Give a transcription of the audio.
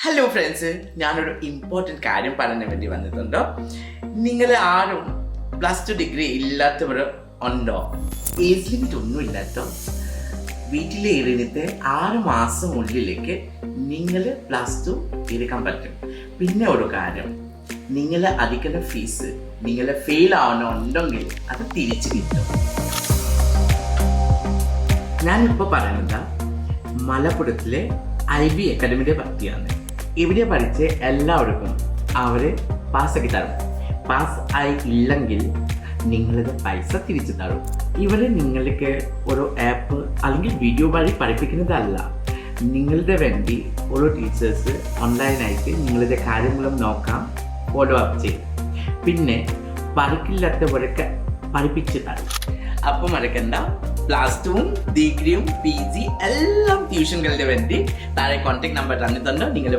Hello friends, ഞാനൊരു important കാര്യം പറയാൻ വേണ്ടി വന്നിട്ടുണ്ടോ. നിങ്ങൾ ആരും +2 ഡിഗ്രി ഇല്ലാത്തവർ ഉണ്ടോ? ഏജ് ലിമിറ്റ് ഒന്നും ഇല്ലാട്ടോ. വീട്ടിലെ ഇരുന്നിട്ട് 6 മാസം ഉള്ളിലേക്ക് നിങ്ങൾ +2 എടുക്കാൻ പറ്റും. പിന്നെ ഒരു കാര്യം, നിങ്ങൾ അടിക്കുന്ന ഫീസ് നിങ്ങൾ ഫെയിൽ ആവണമെന്നുണ്ടെങ്കിൽ അത് തിരിച്ചു കിട്ടും. ഞാനിപ്പോൾ പറയുന്നത് മലപ്പുറത്തിലെ IB അക്കാഡമിയുടെ പറ്റിയാണ്. ഇവിടെ പഠിച്ച് എല്ലാവർക്കും അവർ പാസ്സാക്കി തരും. പാസ് ആയി ഇല്ലെങ്കിൽ നിങ്ങളുടെ പൈസ തിരിച്ചു തരും. ഇവരെ നിങ്ങൾക്ക് ഒരു ആപ്പ് അല്ലെങ്കിൽ വീഡിയോ വഴി പഠിപ്പിക്കുന്നതല്ല. നിങ്ങളുടെ വേണ്ടി ഓരോ ടീച്ചേഴ്സ് ഓൺലൈനായിട്ട് നിങ്ങളുടെ കാര്യങ്ങളും നോക്കാം, ഫോളോ അപ്പ് ചെയ്യും. പിന്നെ പഠിക്കില്ലാത്തവരൊക്കെ പഠിപ്പിച്ച് തരും. അപ്പം മറക്കണ്ട, +2 ഡിഗ്രിയും PG എല്ലാം ട്യൂഷനുകളുടെ വേണ്ടി താഴെ കോൺടാക്ട് നമ്പർ തന്നിട്ടുണ്ട്. നിങ്ങൾ